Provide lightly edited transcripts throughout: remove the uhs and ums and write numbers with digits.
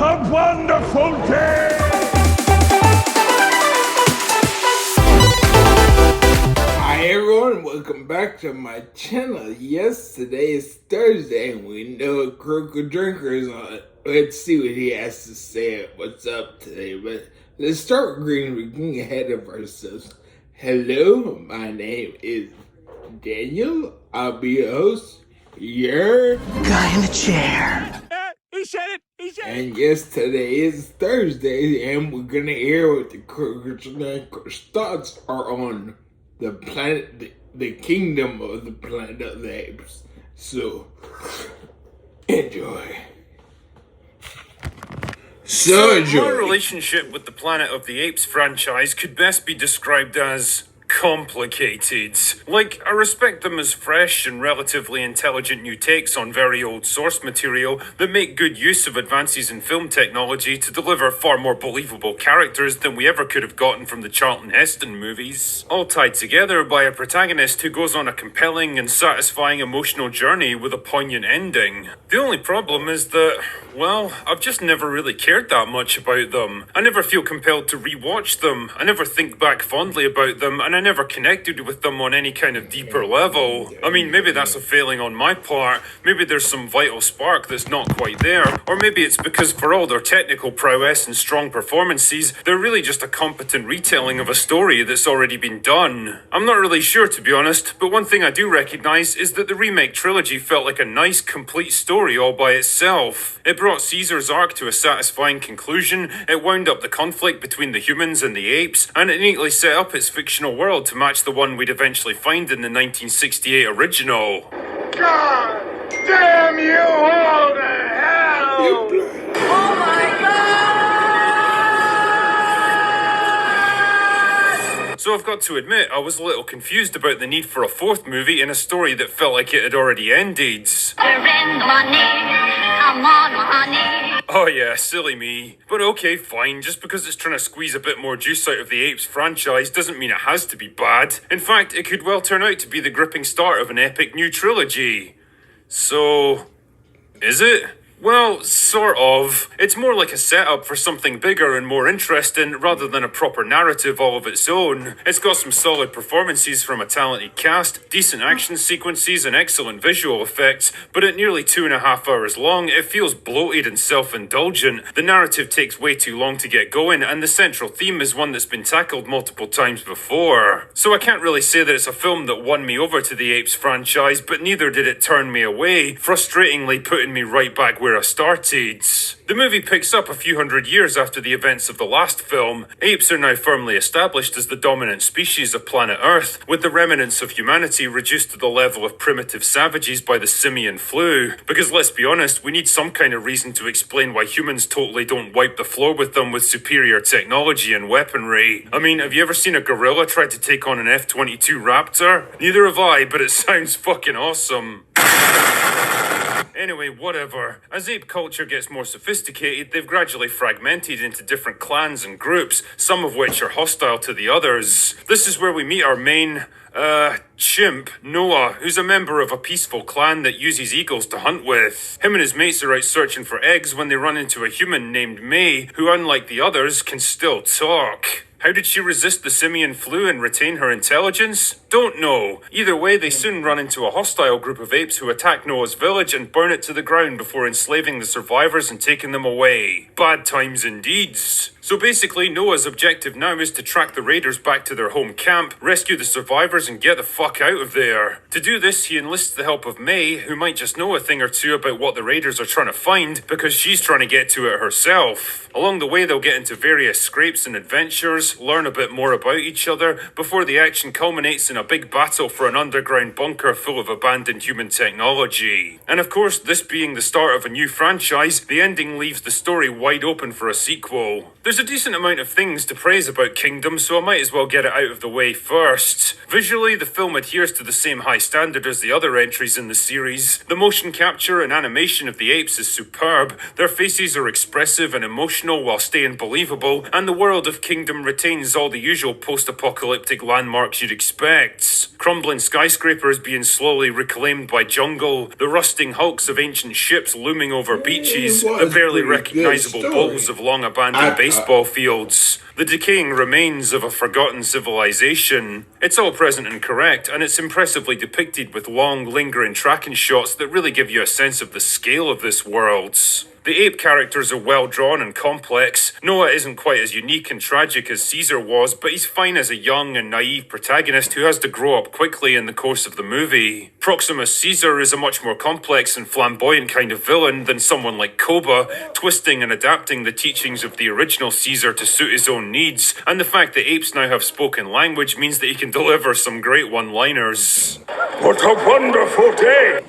a wonderful day! Hi everyone, welcome back to my channel. Yes, today is Thursday and we know Croker Drinker is on. Let's see what he has to say. What's up today? But let's start getting ahead of ourselves. Hello, my name is Daniel. I'll be your host. Your guy in the chair. He said it. And yes, today is Thursday, and we're gonna hear what the Croker's thoughts are on the planet, the kingdom of the Planet of the Apes. So, enjoy. My relationship with the Planet of the Apes franchise could best be described as complicated. Like, I respect them as fresh and relatively intelligent new takes on very old source material that make good use of advances in film technology to deliver far more believable characters than we ever could have gotten from the Charlton Heston movies, all tied together by a protagonist who goes on a compelling and satisfying emotional journey with a poignant ending. The only problem is that, well, I've just never really cared that much about them. I never feel compelled to rewatch them. I never think back fondly about them, and I never connected with them on any kind of deeper level. I mean, maybe that's a failing on my part. Maybe there's some vital spark that's not quite there. Or maybe it's because for all their technical prowess and strong performances, they're really just a competent retelling of a story that's already been done. I'm not really sure, to be honest, but one thing I do recognize is that the remake trilogy felt like a nice, complete story all by itself. It brought Caesar's arc to a satisfying conclusion, it wound up the conflict between the humans and the apes, and it neatly set up its fictional world to match the one we'd eventually find in the 1968 original. God damn you all to hell! Oh my God! So I've got to admit, I was a little confused about the need for a fourth movie in a story that felt like it had already ended. Oh yeah, silly me. But okay, fine, just because it's trying to squeeze a bit more juice out of the Apes franchise doesn't mean it has to be bad. In fact, it could well turn out to be the gripping start of an epic new trilogy. So, is it? Well, sort of. It's more like a setup for something bigger and more interesting rather than a proper narrative all of its own. It's got some solid performances from a talented cast, decent action sequences and excellent visual effects, but at nearly 2.5 hours long, it feels bloated and self-indulgent. The narrative takes way too long to get going, and the central theme is one that's been tackled multiple times before. So I can't really say that it's a film that won me over to the Apes franchise, but neither did it turn me away, frustratingly putting me right back where I started. The movie picks up a few hundred years after the events of the last film. Apes are now firmly established as the dominant species of planet Earth, with the remnants of humanity reduced to the level of primitive savages by the simian flu. Because let's be honest, we need some kind of reason to explain why humans totally don't wipe the floor with them with superior technology and weaponry. I mean, have you ever seen a gorilla try to take on an F-22 Raptor? Neither have I, but it sounds fucking awesome. Anyway, whatever. As ape culture gets more sophisticated, they've gradually fragmented into different clans and groups, some of which are hostile to the others. This is where we meet our main, chimp, Noah, who's a member of a peaceful clan that uses eagles to hunt with. Him and his mates are out searching for eggs when they run into a human named May, who, unlike the others, can still talk. How did she resist the simian flu and retain her intelligence? Don't know. Either way, they soon run into a hostile group of apes who attack Noah's village and burn it to the ground before enslaving the survivors and taking them away. Bad times indeed. So basically, Noah's objective now is to track the raiders back to their home camp, rescue the survivors, and get the fuck out of there. To do this, he enlists the help of May, who might just know a thing or two about what the raiders are trying to find, because she's trying to get to it herself. Along the way, they'll get into various scrapes and adventures, learn a bit more about each other, before the action culminates in a big battle for an underground bunker full of abandoned human technology. And of course, this being the start of a new franchise, the ending leaves the story wide open for a sequel. There's There's a decent amount of things to praise about Kingdom, so I might as well get it out of the way first. Visually, the film adheres to the same high standard as the other entries in the series. The motion capture and animation of the apes is superb, their faces are expressive and emotional while staying believable, and the world of Kingdom retains all the usual post-apocalyptic landmarks you'd expect. Crumbling skyscrapers being slowly reclaimed by jungle, the rusting hulks of ancient ships looming over beaches, the barely recognizable bowls of long-abandoned baseball fields, the decaying remains of a forgotten civilization. It's all present and correct, and it's impressively depicted with long, lingering tracking shots that really give you a sense of the scale of this world. The ape characters are well drawn and complex. Noah isn't quite as unique and tragic as Caesar was, but he's fine as a young and naive protagonist who has to grow up quickly in the course of the movie. Proximus Caesar is a much more complex and flamboyant kind of villain than someone like Koba, twisting and adapting the teachings of the original Caesar to suit his own needs, and the fact that apes now have spoken language means that he can deliver some great one-liners. What a wonderful day!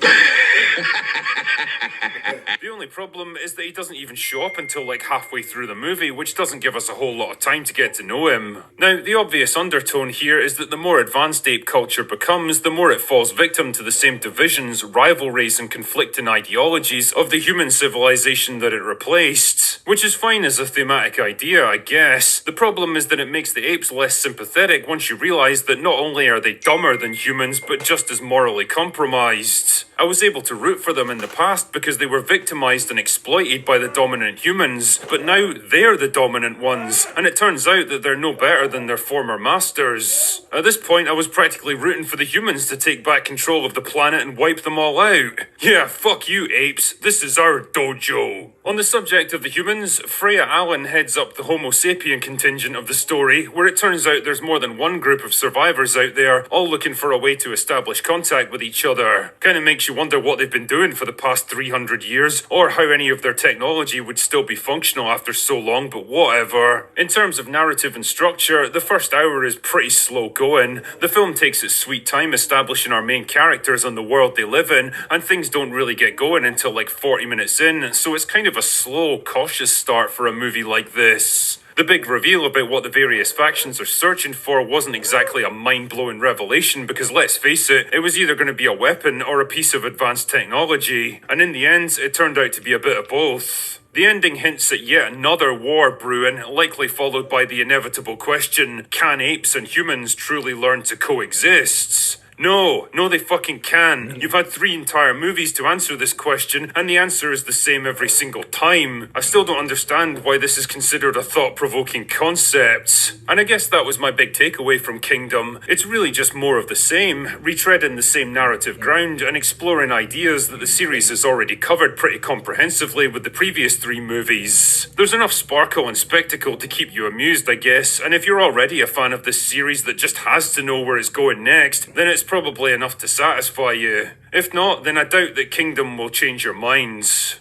The only problem is that he doesn't even show up until like halfway through the movie, which doesn't give us a whole lot of time to get to know him. Now, the obvious undertone here is that the more advanced ape culture becomes, the more it falls victim to the same divisions, rivalries, and conflicting ideologies of the human civilization that it replaced. Which is fine as a thematic idea, I guess. The problem is that it makes the apes less sympathetic once you realize that not only are they dumber than humans, but just as morally compromised. I was able to root for them in the past because they were victimized and exploited by the dominant humans, but now they're the dominant ones, and it turns out that they're no better than their former masters. At this point, I was practically rooting for the humans to take back control of the planet and wipe them all out. Yeah, fuck you, apes. This is our dojo. On the subject of the humans, Freya Allen heads up the Homo sapien contingent of the story, where it turns out there's more than one group of survivors out there, all looking for a way to establish contact with each other. Kinda makes you wonder what they've been doing for the past 300 years, or how any of their technology would still be functional after so long, but whatever. In terms of narrative and structure, the first hour is pretty slow going. The film takes its sweet time establishing our main characters and the world they live in, and things don't really get going until like 40 minutes in, so it's kind of a slow, cautious start for a movie like this. The big reveal about what the various factions are searching for wasn't exactly a mind-blowing revelation because let's face it, it was either going to be a weapon or a piece of advanced technology, and in the end, it turned out to be a bit of both. The ending hints at yet another war brewing, likely followed by the inevitable question, can apes and humans truly learn to coexist? No, they fucking can. You've had 3 entire movies to answer this question, and the answer is the same every single time. I still don't understand why this is considered a thought-provoking concept. And I guess that was my big takeaway from Kingdom. It's really just more of the same, retreading the same narrative ground and exploring ideas that the series has already covered pretty comprehensively with the previous 3 movies. There's enough sparkle and spectacle to keep you amused, I guess, and if you're already a fan of this series that just has to know where it's going next, then it's probably enough to satisfy you. If not, then I doubt that Kingdom will change your minds.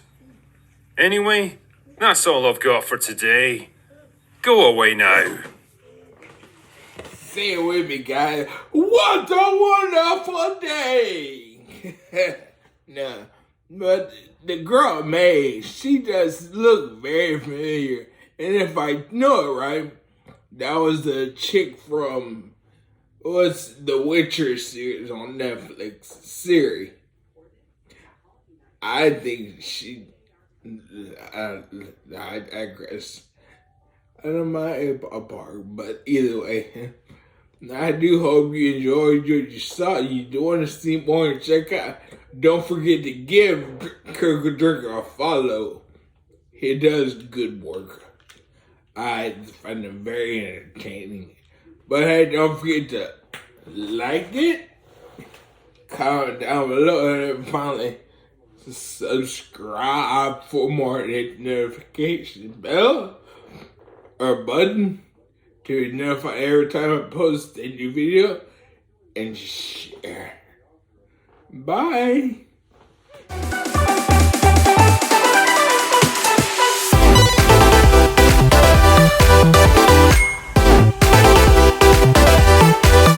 Anyway, that's all I've got for today. Go away now. Say it with me, guys. What a wonderful day! No, but the girl May, she does look very familiar. And if I know it right, that was the chick from what's the Witcher series on Netflix? Siri. I think she. I digress. I don't mind a part, but either way, I do hope you enjoyed what you saw. You do want to see more and check out. Don't forget to give Kirk Drinker a follow. He does good work. I find him very entertaining. But hey, don't forget to like it, comment down below, and finally subscribe for more notification bell or button to be notified every time I post a new video, and share. Bye.